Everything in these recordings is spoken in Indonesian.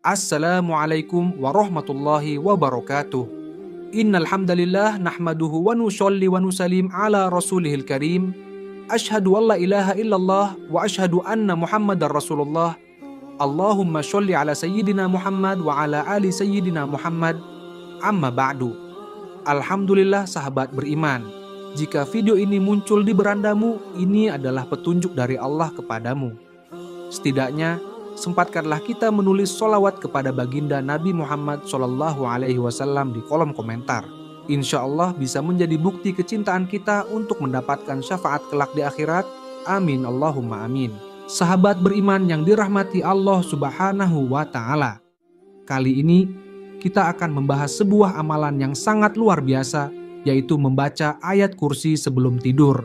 Assalamualaikum warahmatullahi wabarakatuh. Innal hamdalillah nahmaduhu wa nusolli wa nusalim ala rasulihil karim. Ashhadu an la ilaha illallah wa ashhadu anna Muhammadar Rasulullah. Allahumma sholli ala sayyidina Muhammad wa ala ali sayyidina Muhammad. Amma ba'du. Alhamdulillah sahabat beriman, jika video ini muncul di berandamu, ini adalah petunjuk dari Allah kepadamu. Setidaknya sempatkanlah kita menulis sholawat kepada baginda Nabi Muhammad SAW di kolom komentar. Insya Allah bisa menjadi bukti kecintaan kita untuk mendapatkan syafaat kelak di akhirat. Amin Allahumma amin. Sahabat beriman yang dirahmati Allah Subhanahu wa Ta'ala, kali ini kita akan membahas sebuah amalan yang sangat luar biasa, yaitu membaca ayat kursi sebelum tidur.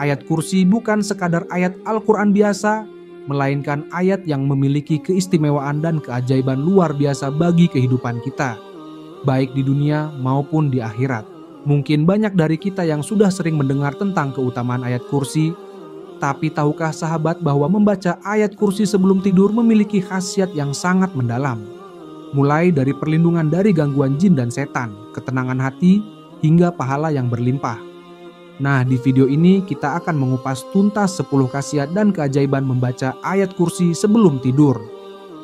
Ayat kursi bukan sekadar ayat Al-Quran biasa, melainkan ayat yang memiliki keistimewaan dan keajaiban luar biasa bagi kehidupan kita, baik di dunia maupun di akhirat. Mungkin banyak dari kita yang sudah sering mendengar tentang keutamaan ayat kursi, tapi tahukah sahabat bahwa membaca ayat kursi sebelum tidur memiliki khasiat yang sangat mendalam? Mulai dari perlindungan dari gangguan jin dan setan, ketenangan hati, hingga pahala yang berlimpah. Nah, di video ini kita akan mengupas tuntas 10 khasiat dan keajaiban membaca ayat kursi sebelum tidur.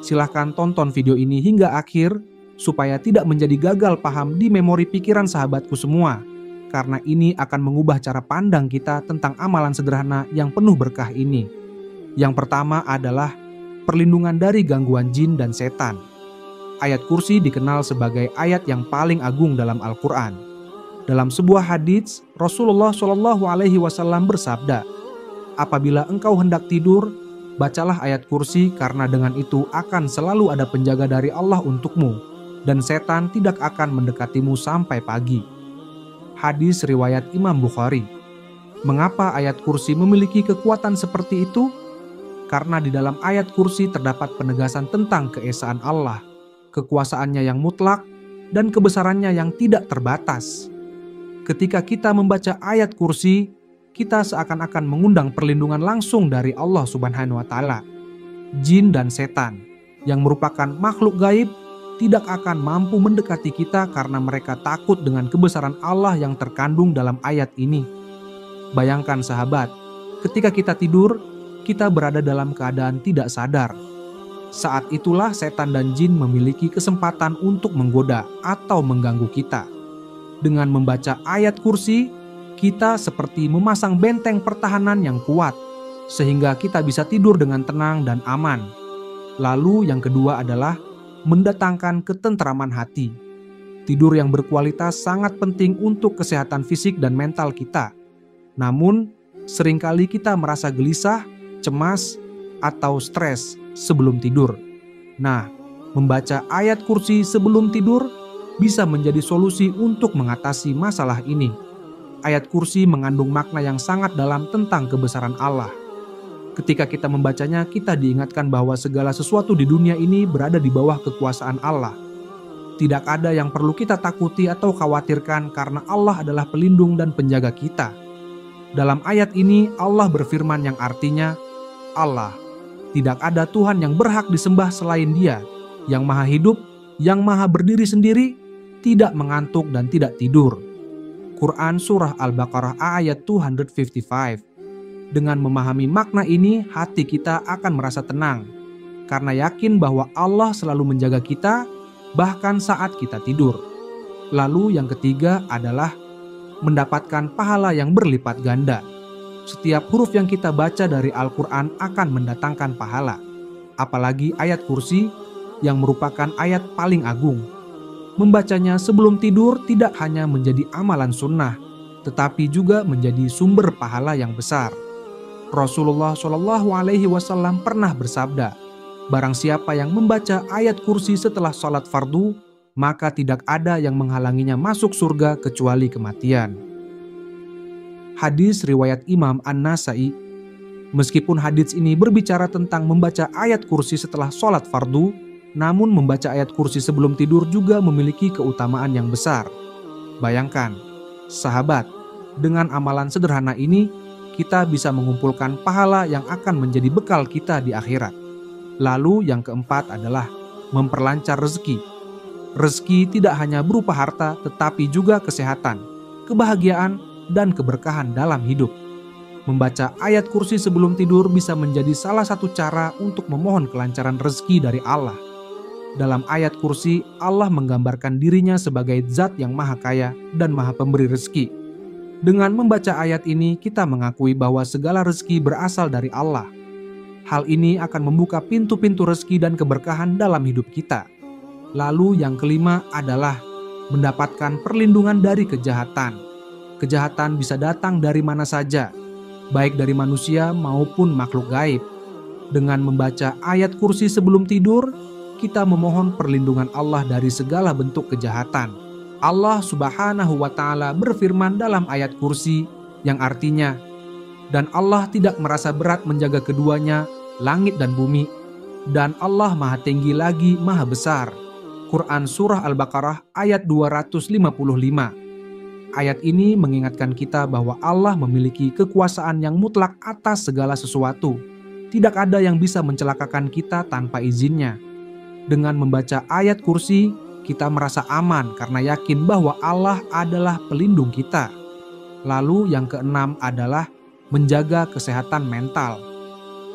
Silahkan tonton video ini hingga akhir supaya tidak menjadi gagal paham di memori pikiran sahabatku semua, karena ini akan mengubah cara pandang kita tentang amalan sederhana yang penuh berkah ini. Yang pertama adalah perlindungan dari gangguan jin dan setan. Ayat kursi dikenal sebagai ayat yang paling agung dalam Al-Quran. Dalam sebuah hadits, Rasulullah SAW bersabda, "Apabila engkau hendak tidur, bacalah ayat kursi karena dengan itu akan selalu ada penjaga dari Allah untukmu, dan setan tidak akan mendekatimu sampai pagi." Hadis riwayat Imam Bukhari. Mengapa ayat kursi memiliki kekuatan seperti itu? Karena di dalam ayat kursi terdapat penegasan tentang keesaan Allah, kekuasaannya yang mutlak, dan kebesarannya yang tidak terbatas. Ketika kita membaca ayat kursi, kita seakan-akan mengundang perlindungan langsung dari Allah Subhanahu wa Ta'ala. Jin dan setan, yang merupakan makhluk gaib, tidak akan mampu mendekati kita karena mereka takut dengan kebesaran Allah yang terkandung dalam ayat ini. Bayangkan sahabat, ketika kita tidur, kita berada dalam keadaan tidak sadar. Saat itulah setan dan jin memiliki kesempatan untuk menggoda atau mengganggu kita. Dengan membaca ayat kursi, kita seperti memasang benteng pertahanan yang kuat, sehingga kita bisa tidur dengan tenang dan aman. Lalu yang kedua adalah mendatangkan ketentraman hati. Tidur yang berkualitas sangat penting untuk kesehatan fisik dan mental kita. Namun, seringkali kita merasa gelisah, cemas, atau stres sebelum tidur. Nah, membaca ayat kursi sebelum tidur bisa menjadi solusi untuk mengatasi masalah ini. Ayat kursi mengandung makna yang sangat dalam tentang kebesaran Allah. Ketika kita membacanya, kita diingatkan bahwa segala sesuatu di dunia ini berada di bawah kekuasaan Allah. Tidak ada yang perlu kita takuti atau khawatirkan karena Allah adalah pelindung dan penjaga kita. Dalam ayat ini Allah berfirman yang artinya, Allah, tidak ada Tuhan yang berhak disembah selain Dia, yang maha hidup, yang maha berdiri sendiri, tidak mengantuk dan tidak tidur. Quran Surah Al-Baqarah ayat 255. Dengan memahami makna ini, hati kita akan merasa tenang, karena yakin bahwa Allah selalu menjaga kita, bahkan saat kita tidur. Lalu yang ketiga adalah mendapatkan pahala yang berlipat ganda. Setiap huruf yang kita baca dari Al-Quran akan mendatangkan pahala. Apalagi ayat kursi yang merupakan ayat paling agung. Membacanya sebelum tidur tidak hanya menjadi amalan sunnah, tetapi juga menjadi sumber pahala yang besar. Rasulullah SAW pernah bersabda, "Barang siapa yang membaca ayat kursi setelah sholat fardu, maka tidak ada yang menghalanginya masuk surga kecuali kematian." Hadis riwayat Imam An-Nasai. Meskipun hadis ini berbicara tentang membaca ayat kursi setelah sholat fardu, namun membaca ayat kursi sebelum tidur juga memiliki keutamaan yang besar. Bayangkan, sahabat, dengan amalan sederhana ini, kita bisa mengumpulkan pahala yang akan menjadi bekal kita di akhirat. Lalu yang keempat adalah memperlancar rezeki. Rezeki tidak hanya berupa harta, tetapi juga kesehatan, kebahagiaan, dan keberkahan dalam hidup. Membaca ayat kursi sebelum tidur bisa menjadi salah satu cara untuk memohon kelancaran rezeki dari Allah. Dalam ayat kursi, Allah menggambarkan dirinya sebagai zat yang maha kaya dan maha pemberi rezeki. Dengan membaca ayat ini, kita mengakui bahwa segala rezeki berasal dari Allah. Hal ini akan membuka pintu-pintu rezeki dan keberkahan dalam hidup kita. Lalu yang kelima adalah mendapatkan perlindungan dari kejahatan. Kejahatan bisa datang dari mana saja, baik dari manusia maupun makhluk gaib. Dengan membaca ayat kursi sebelum tidur, kita memohon perlindungan Allah dari segala bentuk kejahatan. Allah Subhanahu wa Ta'ala berfirman dalam ayat kursi yang artinya, "Dan Allah tidak merasa berat menjaga keduanya, langit dan bumi, dan Allah Maha Tinggi lagi Maha Besar." Quran Surah Al-Baqarah ayat 255. Ayat ini mengingatkan kita bahwa Allah memiliki kekuasaan yang mutlak atas segala sesuatu. Tidak ada yang bisa mencelakakan kita tanpa izinnya. Dengan membaca ayat kursi, kita merasa aman karena yakin bahwa Allah adalah pelindung kita. Lalu yang keenam adalah menjaga kesehatan mental.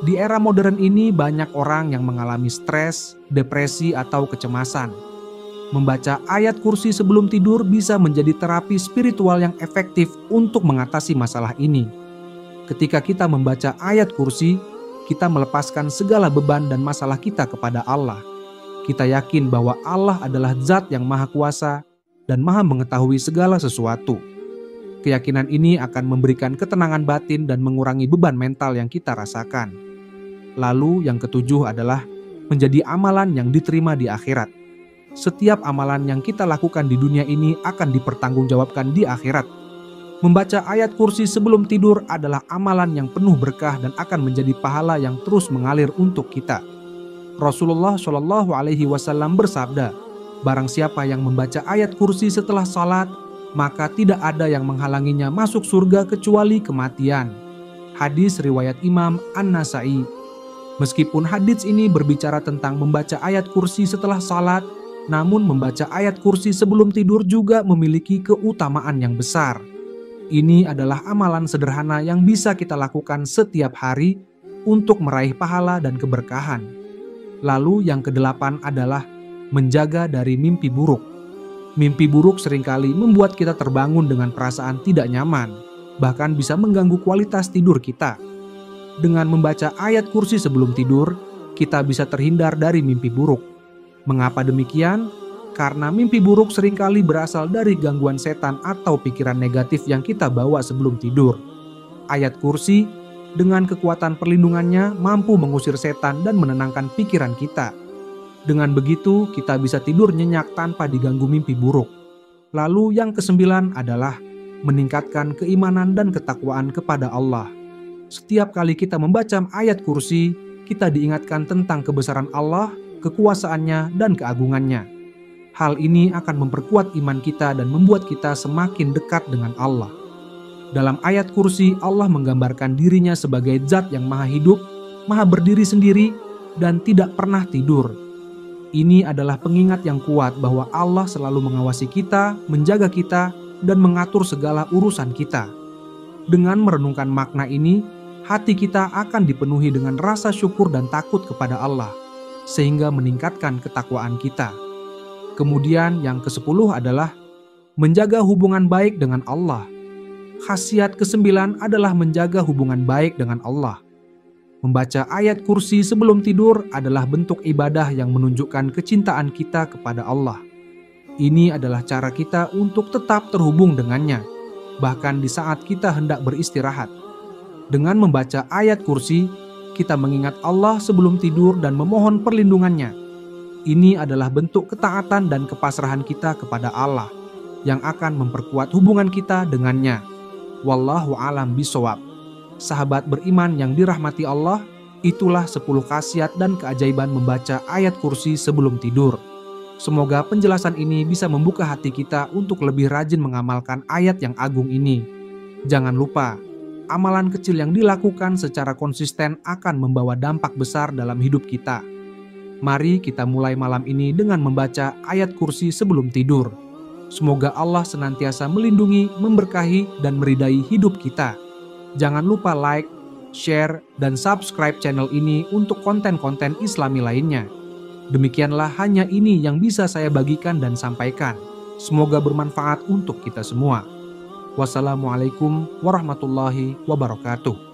Di era modern ini banyak orang yang mengalami stres, depresi, atau kecemasan. Membaca ayat kursi sebelum tidur bisa menjadi terapi spiritual yang efektif untuk mengatasi masalah ini. Ketika kita membaca ayat kursi, kita melepaskan segala beban dan masalah kita kepada Allah. Kita yakin bahwa Allah adalah zat yang maha kuasa dan maha mengetahui segala sesuatu. Keyakinan ini akan memberikan ketenangan batin dan mengurangi beban mental yang kita rasakan. Lalu yang ketujuh adalah menjadi amalan yang diterima di akhirat. Setiap amalan yang kita lakukan di dunia ini akan dipertanggungjawabkan di akhirat. Membaca ayat kursi sebelum tidur adalah amalan yang penuh berkah dan akan menjadi pahala yang terus mengalir untuk kita. Rasulullah Shallallahu Alaihi Wasallam bersabda, "Barang siapa yang membaca ayat kursi setelah salat, maka tidak ada yang menghalanginya masuk surga kecuali kematian." Hadis riwayat Imam An-Nasai. Meskipun hadis ini berbicara tentang membaca ayat kursi setelah salat, namun membaca ayat kursi sebelum tidur juga memiliki keutamaan yang besar. Ini adalah amalan sederhana yang bisa kita lakukan setiap hari untuk meraih pahala dan keberkahan. Lalu yang kedelapan adalah menjaga dari mimpi buruk. Mimpi buruk seringkali membuat kita terbangun dengan perasaan tidak nyaman, bahkan bisa mengganggu kualitas tidur kita. Dengan membaca ayat kursi sebelum tidur, kita bisa terhindar dari mimpi buruk. Mengapa demikian? Karena mimpi buruk seringkali berasal dari gangguan setan atau pikiran negatif yang kita bawa sebelum tidur. Ayat kursi dengan kekuatan perlindungannya mampu mengusir setan dan menenangkan pikiran kita. Dengan begitu, kita bisa tidur nyenyak tanpa diganggu mimpi buruk. Lalu yang kesembilan adalah meningkatkan keimanan dan ketakwaan kepada Allah. Setiap kali kita membaca ayat kursi, kita diingatkan tentang kebesaran Allah, kekuasaannya, dan keagungannya. Hal ini akan memperkuat iman kita dan membuat kita semakin dekat dengan Allah. Dalam ayat kursi, Allah menggambarkan dirinya sebagai zat yang maha hidup, maha berdiri sendiri, dan tidak pernah tidur. Ini adalah pengingat yang kuat bahwa Allah selalu mengawasi kita, menjaga kita, dan mengatur segala urusan kita. Dengan merenungkan makna ini, hati kita akan dipenuhi dengan rasa syukur dan takut kepada Allah, sehingga meningkatkan ketakwaan kita. Kemudian yang ke-10 adalah menjaga hubungan baik dengan Allah. Khasiat ke-9 adalah menjaga hubungan baik dengan Allah. Membaca ayat kursi sebelum tidur adalah bentuk ibadah yang menunjukkan kecintaan kita kepada Allah. Ini adalah cara kita untuk tetap terhubung dengannya, bahkan di saat kita hendak beristirahat. Dengan membaca ayat kursi, kita mengingat Allah sebelum tidur dan memohon perlindungannya. Ini adalah bentuk ketaatan dan kepasrahan kita kepada Allah yang akan memperkuat hubungan kita dengannya. Wallahu a'lam bishawab. Sahabat beriman yang dirahmati Allah, itulah 10 khasiat dan keajaiban membaca ayat kursi sebelum tidur. Semoga penjelasan ini bisa membuka hati kita untuk lebih rajin mengamalkan ayat yang agung ini. Jangan lupa, amalan kecil yang dilakukan secara konsisten akan membawa dampak besar dalam hidup kita. Mari kita mulai malam ini dengan membaca ayat kursi sebelum tidur. Semoga Allah senantiasa melindungi, memberkahi, dan meridai hidup kita. Jangan lupa like, share, dan subscribe channel ini untuk konten-konten Islami lainnya. Demikianlah hanya ini yang bisa saya bagikan dan sampaikan. Semoga bermanfaat untuk kita semua. Wassalamualaikum warahmatullahi wabarakatuh.